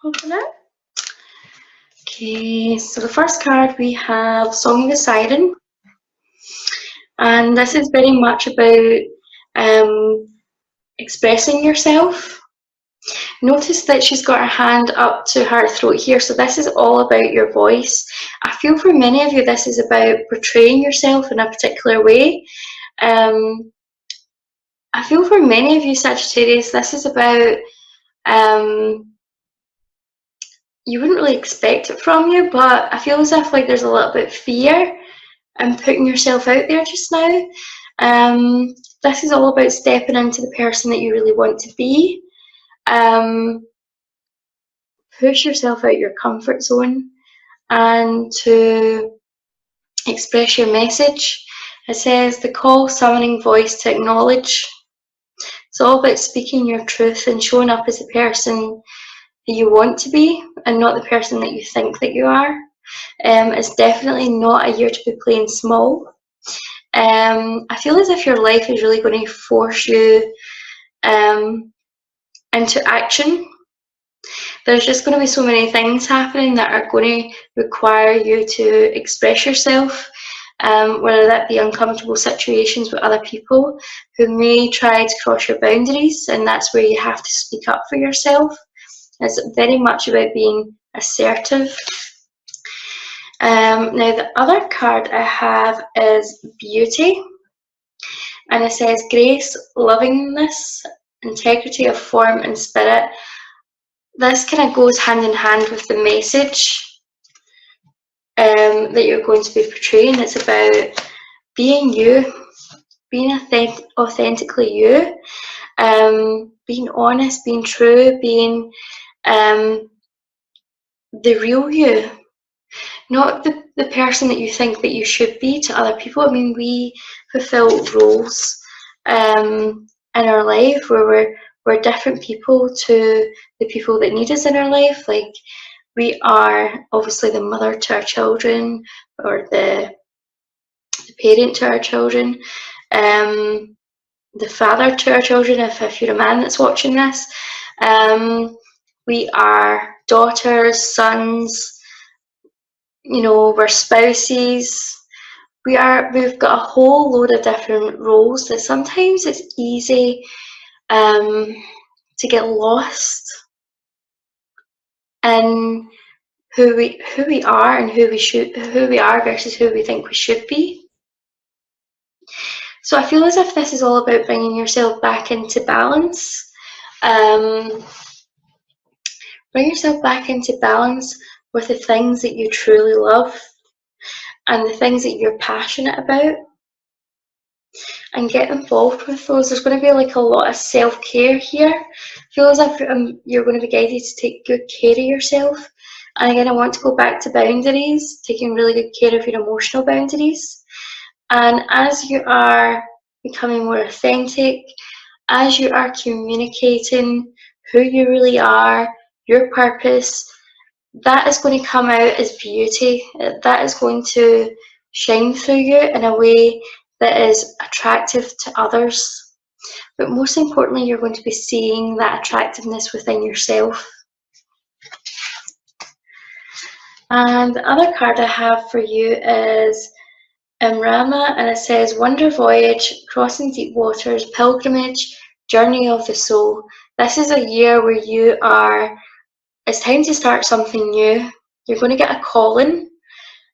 Open it. Okay, so the first card we have Song of the Siren, and this is very much about expressing yourself. Notice that she's got her hand up to her throat here, so this is all about your voice. I feel for many of you this is about portraying yourself in a particular way. I feel for many of you Sagittarius, this is about you wouldn't really expect it from you, but I feel as if like there's a little bit of fear in putting yourself out there just now. This is all about stepping into the person that you really want to be. Push yourself out your comfort zone and to express your message. It says the call, summoning voice to acknowledge. It's all about speaking your truth and showing up as the person that you want to be and not the person that you think that you are. It's definitely not a year to be playing small. I feel as if your life is really going to force you into action. There's just going to be so many things happening that are going to require you to express yourself, whether that be uncomfortable situations with other people who may try to cross your boundaries, and that's where you have to speak up for yourself. It's very much about being assertive. Now the other card I have is Beauty, and it says grace, lovingness, integrity of form and spirit. This kind of goes hand in hand with the message that you're going to be portraying. It's about being you, being authentically you, being honest, being true, being the real you, not the person that you think that you should be to other people. I mean, we fulfill roles in our life where we're different people to the people that need us in our life. Like, we are obviously the mother to our children, or the parent to our children, the father to our children, if you're a man that's watching this. We are daughters, sons, you know, we're spouses. We've got a whole load of different roles that sometimes it's easy to get lost in who we are and who we are versus who we think we should be. So I feel as if this is all about bringing yourself back into balance. Bring yourself back into balance with the things that you truly love and the things that you're passionate about, and get involved with those. There's going to be like a lot of self-care here. I feel as if you're going to be guided to take good care of yourself. And again, I want to go back to boundaries, taking really good care of your emotional boundaries. And as you are becoming more authentic, as you are communicating who you really are, your purpose, that is going to come out as beauty. That is going to shine through you in a way that is attractive to others. But most importantly, you're going to be seeing that attractiveness within yourself. And the other card I have for you is Rama, and it says wonder voyage, crossing deep waters, pilgrimage, journey of the soul. This is a year where it's time to start something new. You're going to get a calling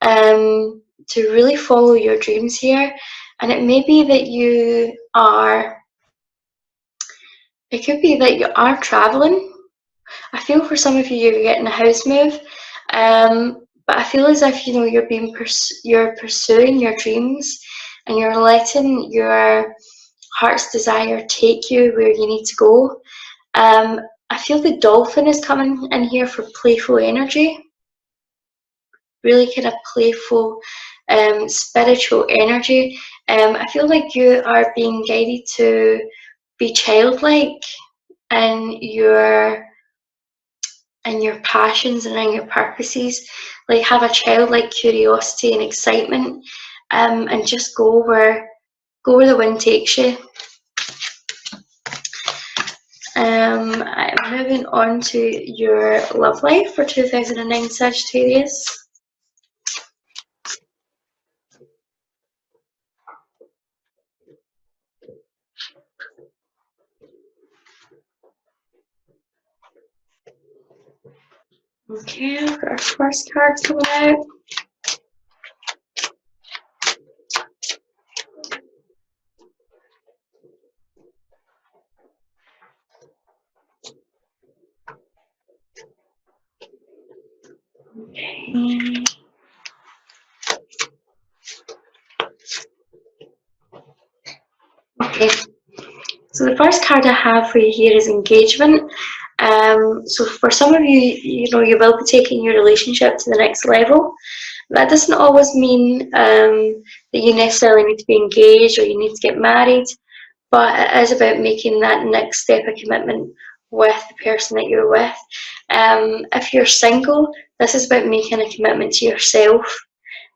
to really follow your dreams here. And it may be that it could be that you are traveling. I feel for some of you, you're getting a house move. But I feel as if, you know, you're pursuing your dreams and you're letting your heart's desire take you where you need to go. I feel the dolphin is coming in here for playful energy. Really kind of playful, spiritual energy. I feel like you are being guided to be childlike in your passions and in your purposes. Like, have a childlike curiosity and excitement, and just go where the wind takes you. I'm moving on to your love life for 2009 Sagittarius. Okay, I've got our first card coming out. Okay, so the first card I have for you here is engagement. So for some of you, you will be taking your relationship to the next level. That doesn't always mean that you necessarily need to be engaged or you need to get married, but it is about making that next step of commitment with the person that you're with. If you're single, this is about making a commitment to yourself,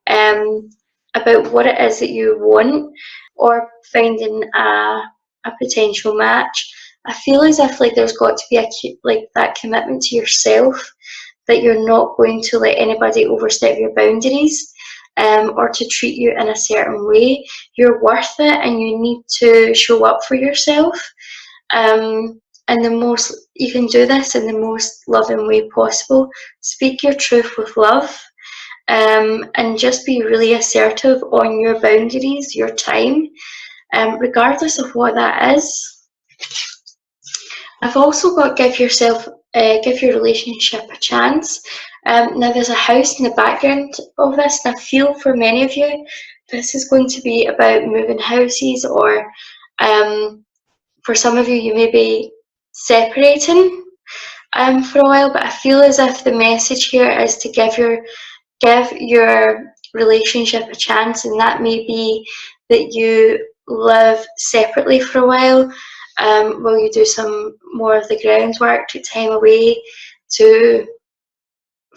about what it is that you want, or finding a potential match. I feel as if there's got to be that commitment to yourself, that you're not going to let anybody overstep your boundaries, or to treat you in a certain way. You're worth it, and you need to show up for yourself. And you can do this in the most loving way possible. Speak your truth with love, and just be really assertive on your boundaries, your time, regardless of what that is. I've also got give your relationship a chance. Now there's a house in the background of this, and I feel for many of you, this is going to be about moving houses, or for some of you, you may be separating for a while, but I feel as if the message here is to give your relationship a chance, and that may be that you live separately for a while, while you do some more of the groundwork, take time away to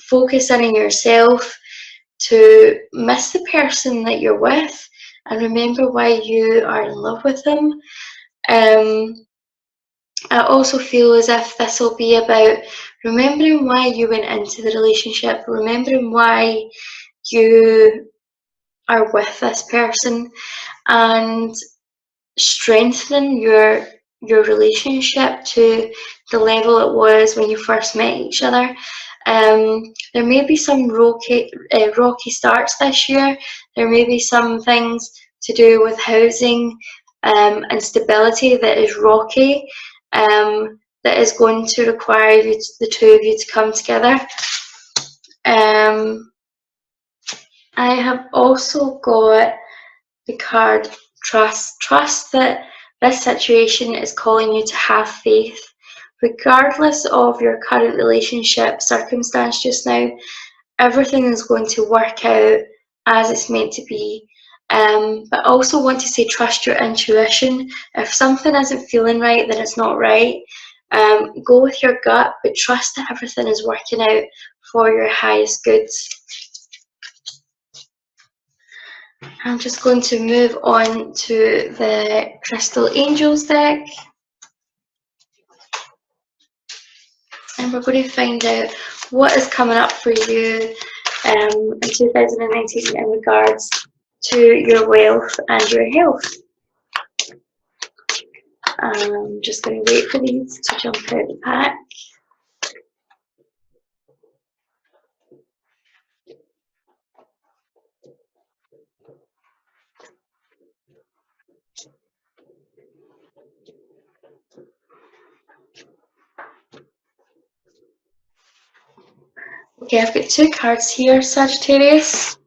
focus in on yourself, to miss the person that you're with, and remember why you are in love with them. I also feel as if this will be about remembering why you went into the relationship, remembering why you are with this person, and strengthening your relationship to the level it was when you first met each other. There may be some rocky starts this year. There may be some things to do with housing and stability that is rocky, that is going to require the two of you to come together. I have also got the card trust. Trust that this situation is calling you to have faith. Regardless of your current relationship circumstance just now, everything is going to work out as it's meant to be. But I also want to say trust your intuition. If something isn't feeling right, then it's not right. Go with your gut, but trust that everything is working out for your highest goods. I'm just going to move on to the Crystal Angels deck. And we're going to find out what is coming up for you in 2019 in regards to your wealth and your health. I'm just going to wait for these to jump out the pack. Okay, I've got two cards here, Sagittarius.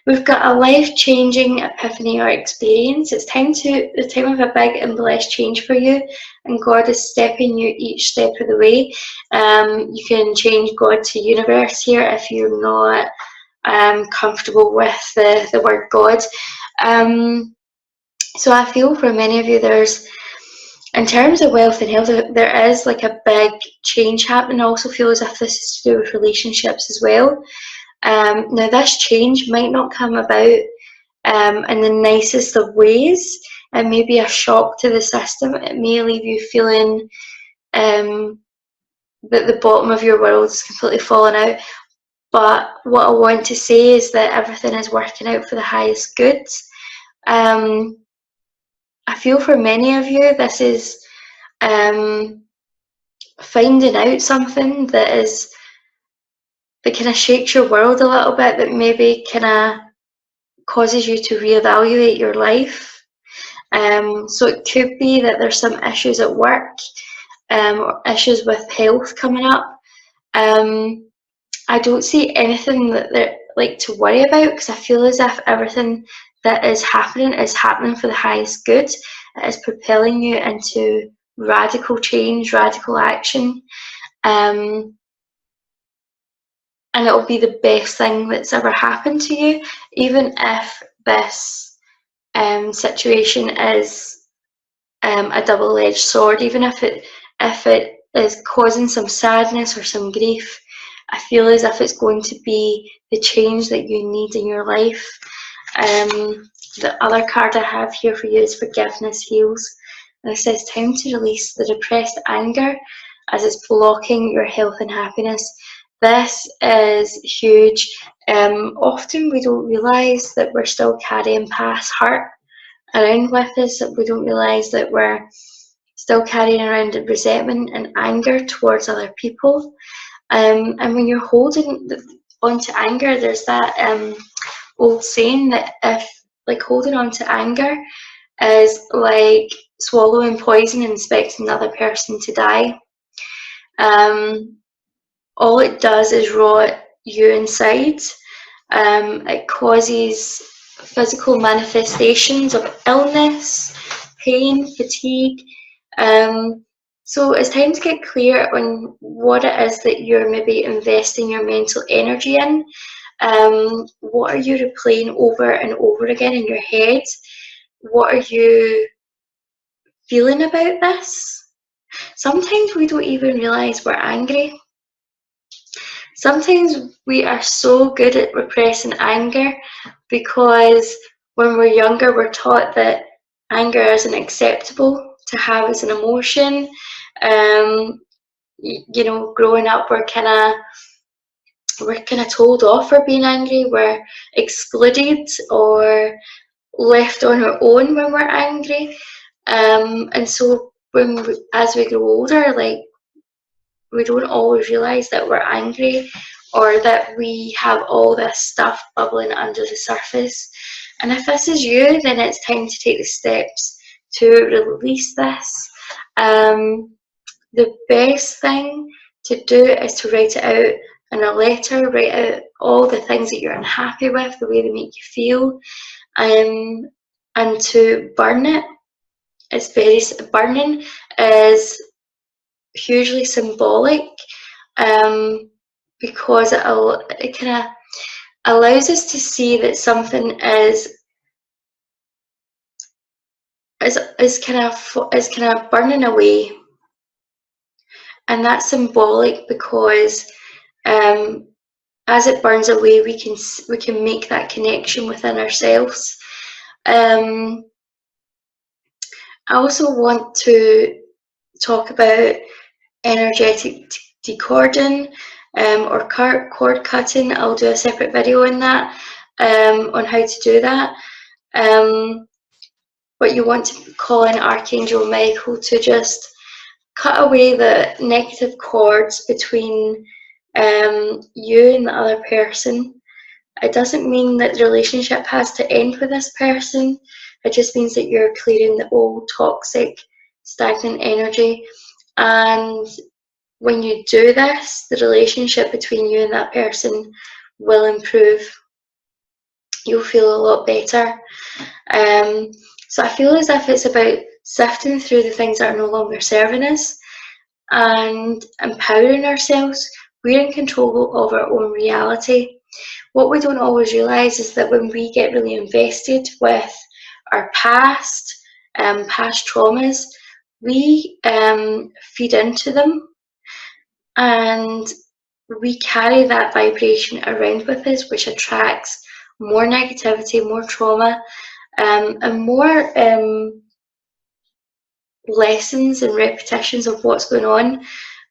We've got a life-changing epiphany or experience. It's the time of a big and blessed change for you, and God is stepping you each step of the way. You can change God to universe here if you're not comfortable with the word God. So I feel for many of you, in terms of wealth and health, there is a big change happening. I also feel as if this is to do with relationships as well. Now this change might not come about in the nicest of ways. It may be a shock to the system. It may leave you feeling that the bottom of your world is completely fallen out. But what I want to say is that everything is working out for the highest good. I feel for many of you, this is finding out something that kind of shakes your world a little bit, that maybe kind of causes you to reevaluate your life. So it could be that there's some issues at work, or issues with health coming up. I don't see anything that they're like to worry about, because I feel as if everything that is happening for the highest good. It is propelling you into radical change, radical action, and it will be the best thing that's ever happened to you, even if this situation is a double-edged sword. Even if it is causing some sadness or some grief, I feel as if it's going to be the change that you need in your life. The other card I have here for you is Forgiveness Heals. And it says, time to release the repressed anger as it's blocking your health and happiness. This is huge. Often we don't realise that we're still carrying past hurt around with us, that we don't realise that we're still carrying around resentment and anger towards other people. And when you're holding onto anger, there's that old saying that if holding on to anger is like swallowing poison and expecting another person to die. All it does is rot you inside. It causes physical manifestations of illness, pain, fatigue. So it's time to get clear on what it is that you're maybe investing your mental energy in. What are you replaying over and over again in your head? What are you feeling about this? Sometimes we don't even realise we're angry. Sometimes we are so good at repressing anger because when we're younger, we're taught that anger isn't acceptable to have as an emotion. You know, growing up, we're kind of told off for being angry. We're excluded or left on our own when we're angry. And so as we grow older, we don't always realise that we're angry, or that we have all this stuff bubbling under the surface. And if this is you, then it's time to take the steps to release this. The best thing to do is to write it out in a letter, write out all the things that you're unhappy with, the way they make you feel, and to burn it. Burning is hugely symbolic, because it kind of allows us to see that something is kind of burning away, and that's symbolic because as it burns away, we can make that connection within ourselves. I also want to talk about energetic decording or cord cutting. I'll do a separate video on that, on how to do that. But you want to call in Archangel Michael to just cut away the negative cords between you and the other person. It doesn't mean that the relationship has to end with this person. It just means that you're clearing the old toxic, stagnant energy. And when you do this, the relationship between you and that person will improve. You'll feel a lot better. So I feel as if it's about sifting through the things that are no longer serving us and empowering ourselves. We're in control of our own reality. What we don't always realise is that when we get really invested with our past traumas, we feed into them, and we carry that vibration around with us, which attracts more negativity, more trauma. and more lessons and repetitions of what's going on,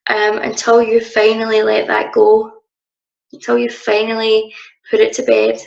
until you finally let that go, until you finally put it to bed,